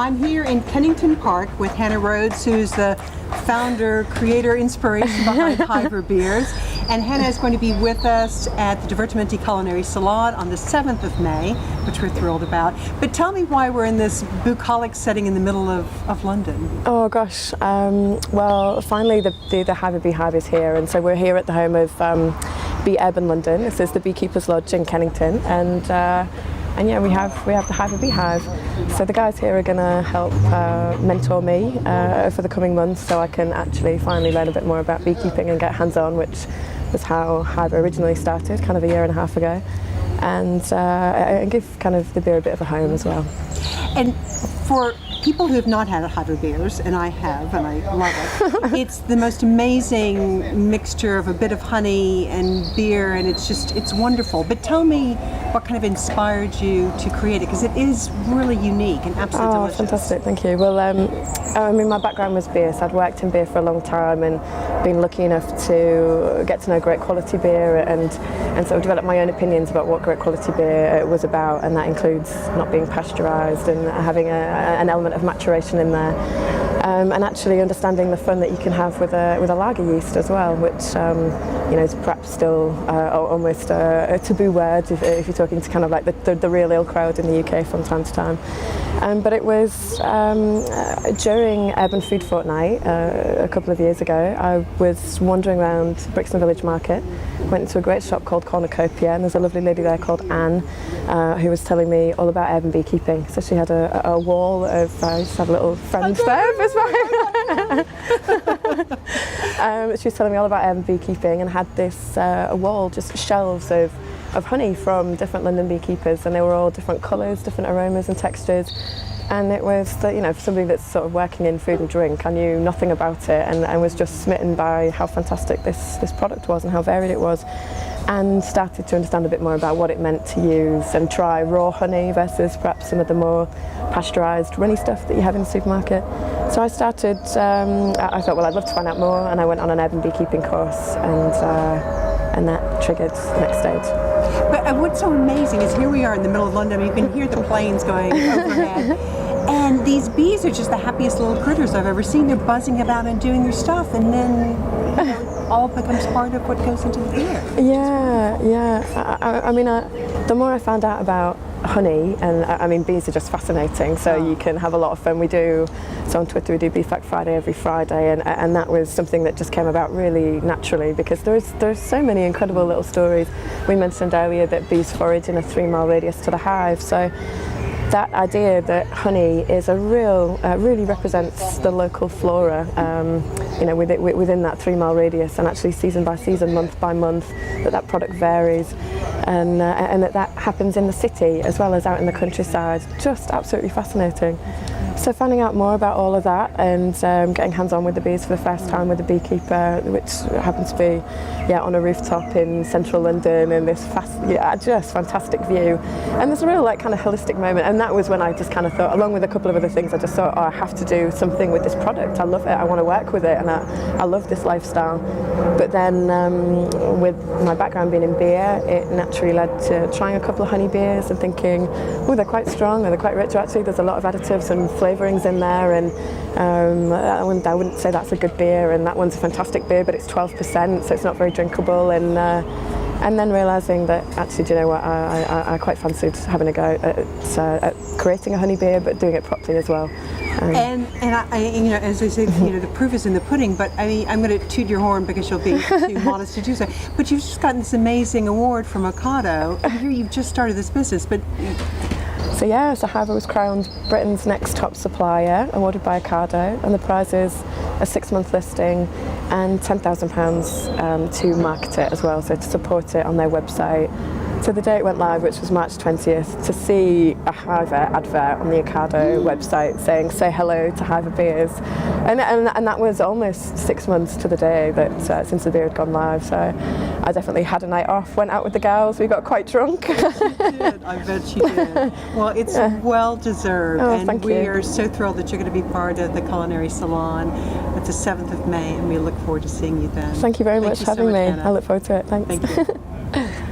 I'm here in Kennington Park with Hannah Rhodes, who's the founder, creator, inspiration behind Hiver Beers. And Hannah is going to be with us at the Divertimenti Culinary Salon on the 7th of May, which we're thrilled about. But tell me why we're in this bucolic setting in the middle of London. Oh gosh, well finally the Hiver Beehive is here, and so we're here at the home of Bee Urban London. This is the Beekeepers Lodge in Kennington, and yeah, we have the Hiver Beehive. So the guys here are going to help mentor me for the coming months, so I can actually finally learn a bit more about beekeeping and get hands-on, which was how Hiver originally started, kind of a year and a half ago, and give kind of the beer a bit of a home as well. And for people who have not had a Hiver Beers, and I have, and I love it, it's the most amazing mixture of a bit of honey and beer, and it's wonderful. But tell me what kind of inspired you to create it, because it is really unique and absolutely delicious. Fantastic, thank you. Well, I mean, my background was beer, so I'd worked in beer for a long time and been lucky enough to get to know great quality beer and sort of develop my own opinions about what great quality beer was about, and that includes not being pasteurized and having an element of maturation in there, and actually understanding the fun that you can have with a lager yeast as well, which you know, is perhaps still almost a taboo word if you're talking to kind of like the real ale crowd in the UK from time to time. But it was during Urban Food Fortnight a couple of years ago. I was wandering around Brixton Village Market, went into a great shop called Cornucopia, and there's a lovely lady there called Anne who was telling me all about urban beekeeping. So she had a wall of, I just had a little friend there. She was telling me all about urban beekeeping and had this a wall, just shelves of honey from different London beekeepers, and they were all different colours, different aromas and textures. And it was, you know, for somebody that's sort of working in food and drink, I knew nothing about it, and I was just smitten by how fantastic this product was and how varied it was, and started to understand a bit more about what it meant to use and try raw honey versus perhaps some of the more pasteurised runny stuff that you have in the supermarket. So I started, I thought, well, I'd love to find out more, and I went on an urban beekeeping course, and that triggered the next stage. But what's so amazing is here we are in the middle of London. You can hear the planes going overhead. And these bees are just the happiest little critters I've ever seen. They're buzzing about and doing their stuff, and then all becomes part of what goes into the beer. Yeah. I mean, the more I found out about honey, and I mean, bees are just fascinating, so you can have a lot of fun. We do, so on Twitter we do Bee Fact Friday every Friday, and that was something that just came about really naturally, because there's so many incredible little stories. We mentioned earlier that bees forage in a 3-mile radius to the hive, so that idea that honey is a really represents the local flora, you know, within that 3-mile radius, and actually season by season, month by month, that product varies, and that happens in the city as well as out in the countryside. Just absolutely fascinating. So finding out more about all of that, and getting hands-on with the bees for the first time with a beekeeper, which happens to be on a rooftop in central London, and this just fantastic view, and there's a real kind of holistic moment. And that was when I just kind of thought, along with a couple of other things, I just thought, I have to do something with this product. I love it, I want to work with it, and I love this lifestyle. But then with my background being in beer, it naturally led to trying a couple of honey beers and thinking, oh, they're quite strong, and they're quite rich. Actually, there's a lot of additives and flavourings in there, and I wouldn't say that's a good beer, and that one's a fantastic beer, but it's 12%, so it's not very drinkable. And then realising that actually, do you know what, I quite fancied having a go at creating a honey beer, but doing it properly as well. And I, you know, as I say, you know, the proof is in the pudding. But I mean, I'm going to toot your horn because you'll be too modest to do so. But you've just gotten this amazing award from Ocado. And here you've just started this business, but. So Hiver was crowned Britain's next top supplier, awarded by Ocado, and the prize is a 6-month listing and £10,000 to market it as well, so to support it on their website. So the day it went live, which was March 20th, to see a Hiver advert on the Ocado website saying, say hello to Hiver Beers. And that was almost 6 months to the day that since the beer had gone live. So I definitely had a night off, went out with the gals, we got quite drunk. She did, I bet you did. Well, it's well deserved. Oh, and we are so thrilled that you're going to be part of the Culinary Salon. It's the 7th of May, and we look forward to seeing you then. Thank you very much for having me. Hannah. I look forward to it. Thanks. Thank you.